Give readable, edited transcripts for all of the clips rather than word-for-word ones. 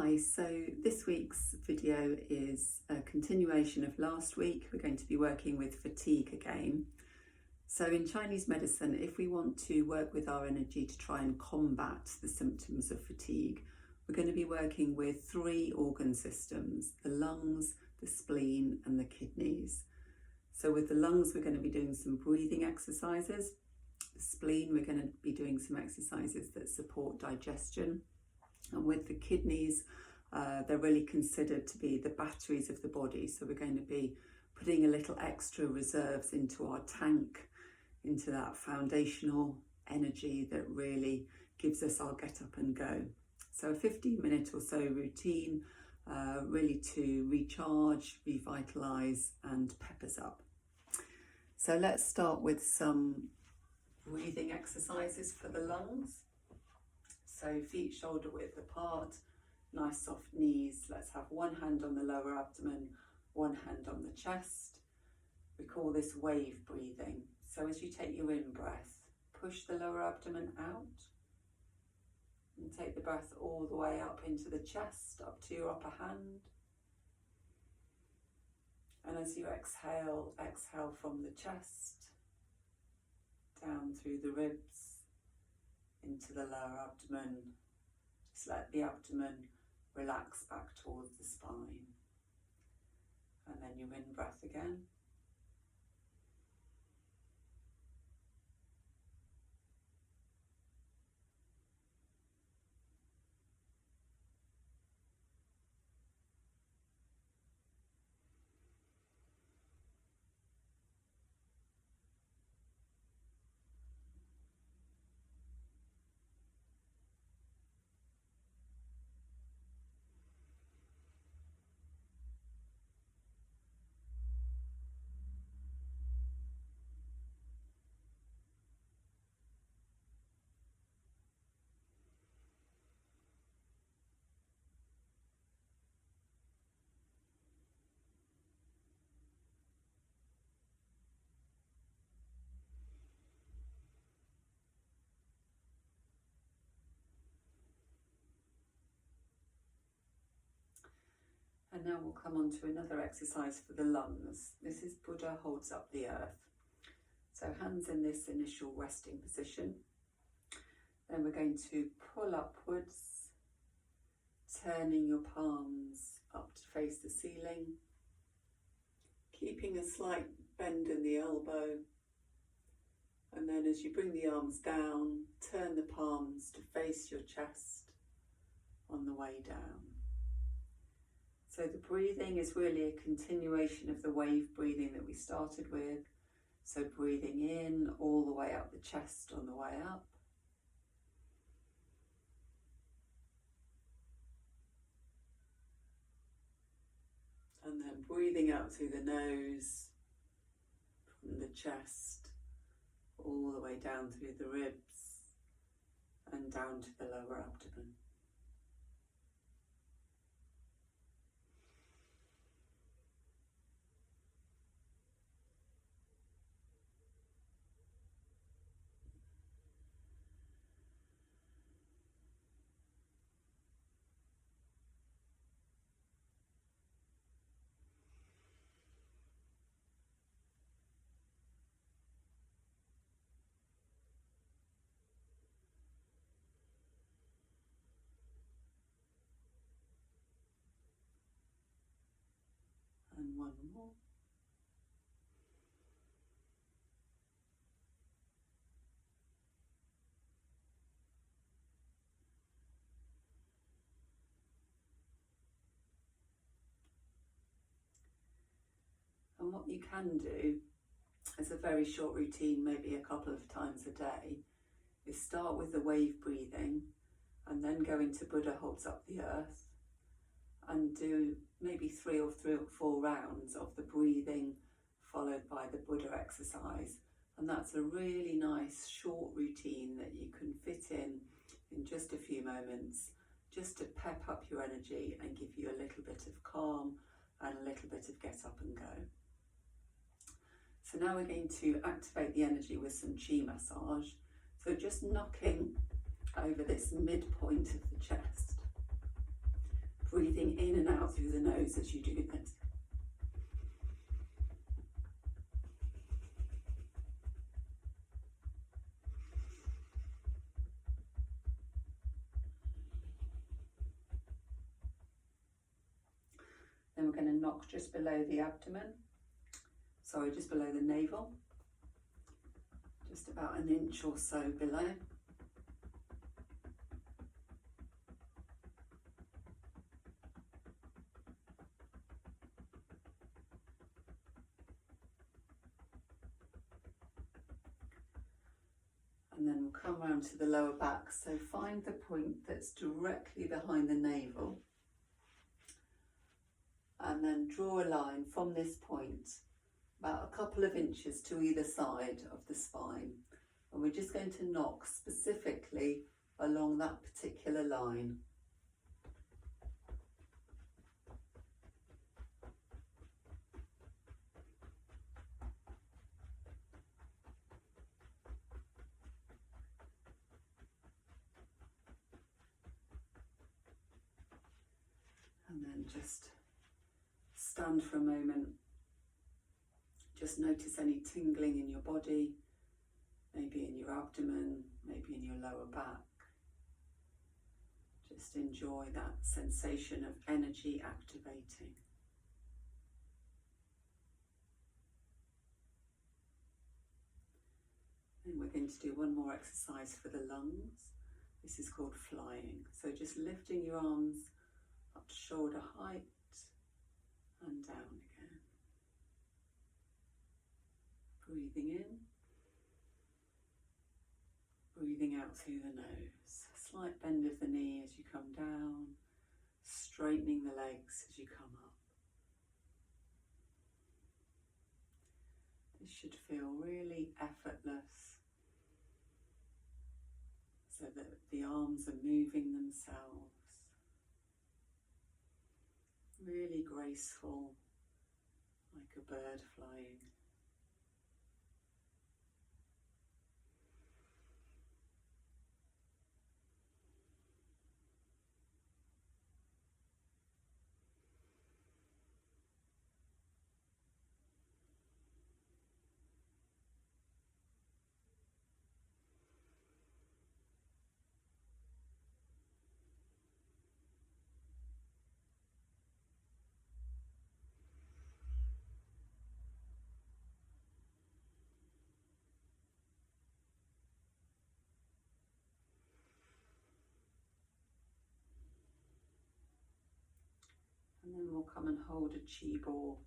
Hi, so this week's video is a continuation of last week. We're going to be working with fatigue again. So in Chinese medicine, if we want to work with our energy to try and combat the symptoms of fatigue, we're going to be working with three organ systems: the lungs, the spleen and the kidneys. So with the lungs, we're going to be doing some breathing exercises. The spleen, we're going to be doing some exercises that support digestion. And with the kidneys, they're really considered to be the batteries of the body. So we're going to be putting a little extra reserves into our tank, into that foundational energy that really gives us our get up and go. So a 15-minute or so routine, really to recharge, revitalise and pep us up. So let's start with some breathing exercises for the lungs. So feet shoulder width apart, nice soft knees. Let's have one hand on the lower abdomen, one hand on the chest. We call this wave breathing. So as you take your in breath, push the lower abdomen out and take the breath all the way up into the chest, up to your upper hand. And as you exhale, exhale from the chest, down through the ribs, into the lower abdomen. Just let the abdomen relax back towards the spine. And then your in breath again. And now we'll come on to another exercise for the lungs. This is Buddha holds up the earth. So hands in this initial resting position. Then we're going to pull upwards, turning your palms up to face the ceiling, keeping a slight bend in the elbow. And then as you bring the arms down, turn the palms to face your chest on the way down. So the breathing is really a continuation of the wave breathing that we started with. So breathing in all the way up the chest on the way up. And then breathing out through the nose, from the chest, all the way down through the ribs and down to the lower abdomen. And one more. And what you can do as a very short routine, maybe a couple of times a day, is start with the wave breathing and then go into Buddha holds up the earth and do maybe three or four rounds of the breathing followed by the Buddha exercise. And that's a really nice short routine that you can fit in just a few moments, just to pep up your energy and give you a little bit of calm and a little bit of get up and go. So now we're going to activate the energy with some chi massage. So just knocking over this midpoint of the chest. in and out through the nose as you do that. Then we're going to knock just below the abdomen, sorry, just below the navel, just about an inch or so below. And then we'll come round to the lower back. So find the point that's directly behind the navel. And then draw a line from this point, about a couple of inches to either side of the spine. And we're just going to knock specifically along that particular line. And then just stand for a moment. Just notice any tingling in your body, maybe in your abdomen, maybe in your lower back. Just enjoy that sensation of energy activating. And we're going to do one more exercise for the lungs. This is called flying. So just lifting your arms up to shoulder height and down again. Breathing in, breathing out through the nose. Slight bend of the knee as you come down, straightening the legs as you come up. This should feel really effortless, so that the arms are moving themselves. Really graceful, like a bird flying. And then we'll come and hold a chi ball.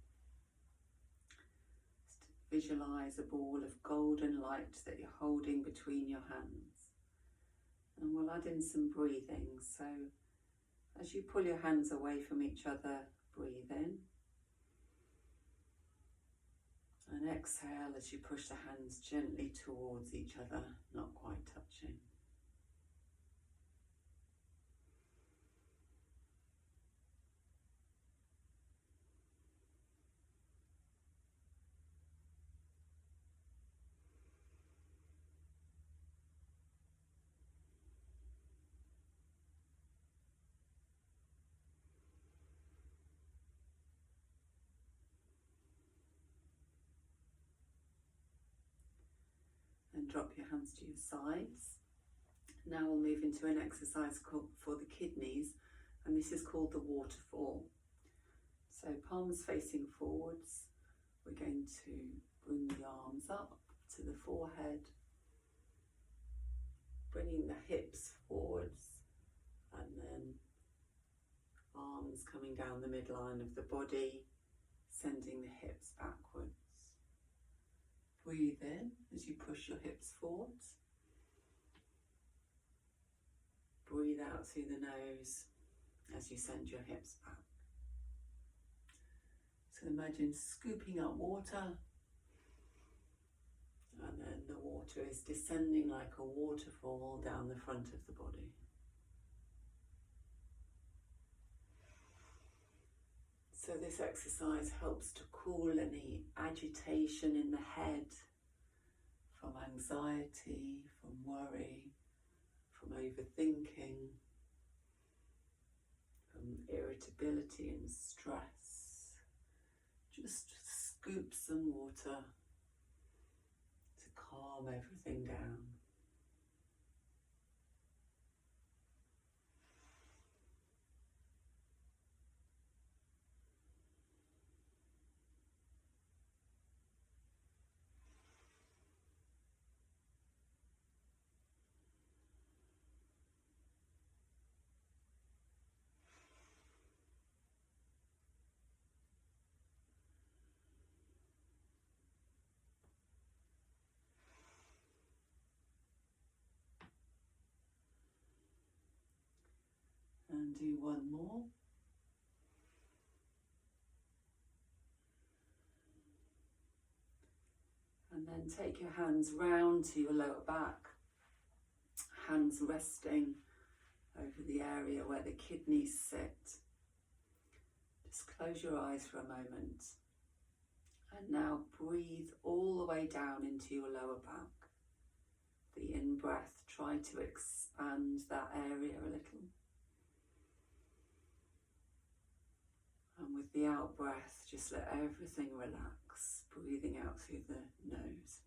Just visualize a ball of golden light that you're holding between your hands. And we'll add in some breathing. So as you pull your hands away from each other, breathe in. And exhale as you push the hands gently towards each other, not quite touching. And drop your hands to your sides. Now we'll move into an exercise for the kidneys, and this is called the waterfall. So palms facing forwards, we're going to bring the arms up to the forehead, bringing the hips forwards, and then arms coming down the midline of the body, sending the hips backwards. Breathe in as you push your hips forwards. Breathe out through the nose as you send your hips back. So imagine scooping up water, and then the water is descending like a waterfall down the front of the body. So this exercise helps to cool any agitation in the head from anxiety, from worry, from overthinking, from irritability and stress, just scoop some water to calm everything down. And do one more. And then take your hands round to your lower back, hands resting over the area where the kidneys sit. Just close your eyes for a moment. And now breathe all the way down into your lower back. The in-breath, try to expand that area a little. And with the out-breath, just let everything relax, breathing out through the nose.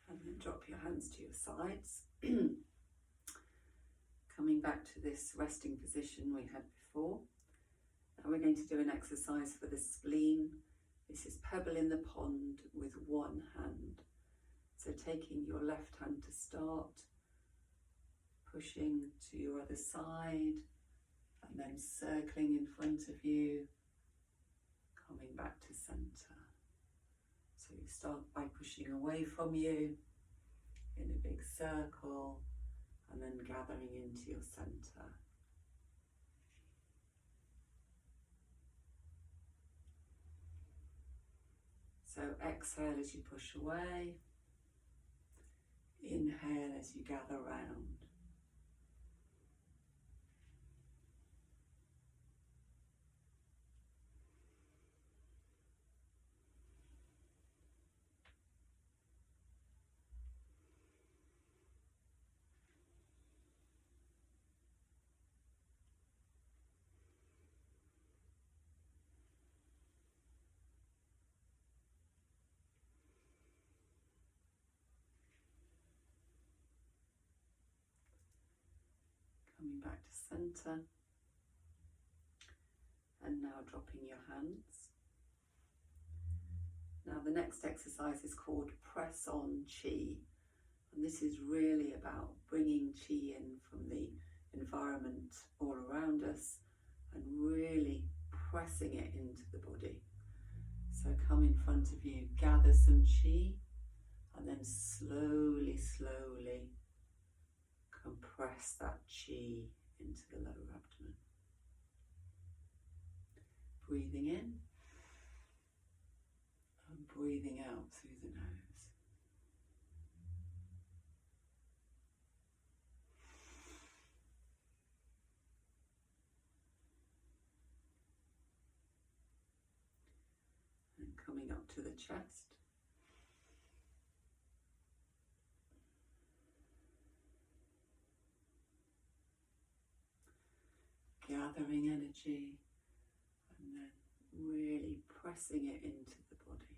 And then drop your hands to your sides. Coming back to this resting position we had before. Now we're going to do an exercise for the spleen. This is pebble in the pond with one hand. So taking your left hand to start, pushing to your other side, and then circling in front of you, coming back to centre. So you start by pushing away from you in a big circle and then gathering into your centre. So exhale as you push away, inhale as you gather round. Coming back to centre, and now dropping your hands. Now the next exercise is called Press On Chi, and this is really about bringing Chi in from the environment all around us and really pressing it into the body. So come in front of you, gather some Chi, and then slowly compress that Chi into the lower abdomen. Breathing in and breathing out through the nose. And coming up to the chest. Gathering energy and then really pressing it into the body.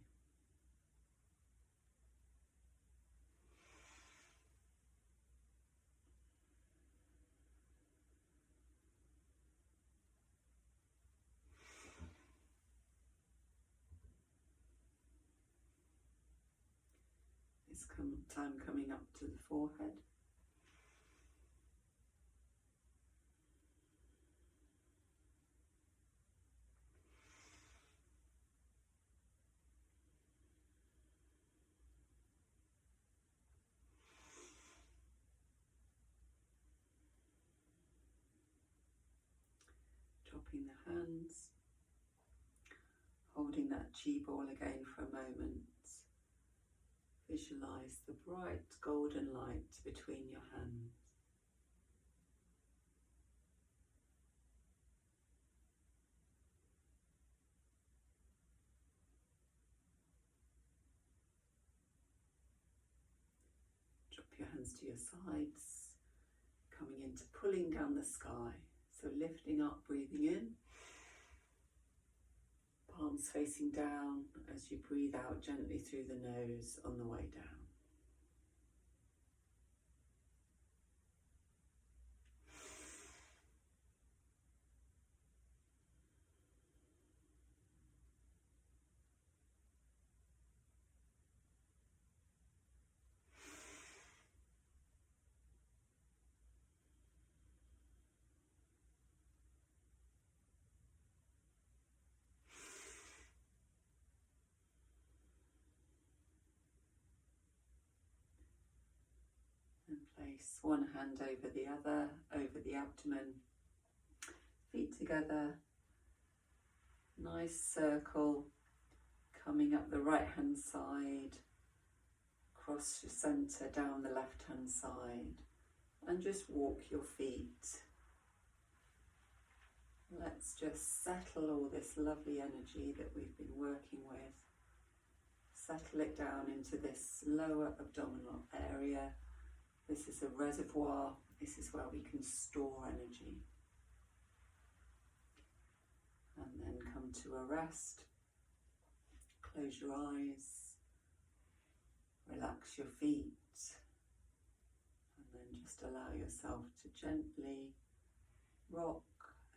This time coming up to the forehead. dropping the hands, holding that chi ball again for a moment. Visualize the bright golden light between your hands. Drop your hands to your sides, coming into pulling down the sky. So lifting up, breathing in. Palms facing down as you breathe out gently through the nose on the way down. And place one hand over the other, over the abdomen, feet together, nice circle, coming up the right hand side, across your centre, down the left hand side, and just walk your feet. Let's just settle all this lovely energy that we've been working with. Settle it down into this lower abdominal area. This is a reservoir. This is where we can store energy. And then come to a rest. Close your eyes. Relax your feet. And then just allow yourself to gently rock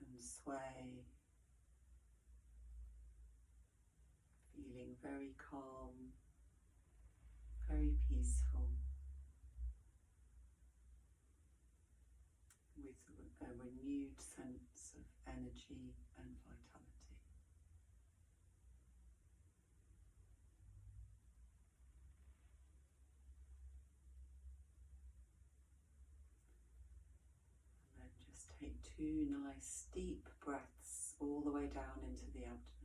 and sway. Feeling very calm, very peaceful, with a renewed sense of energy and vitality. And then just take 2 nice deep breaths all the way down into the abdomen.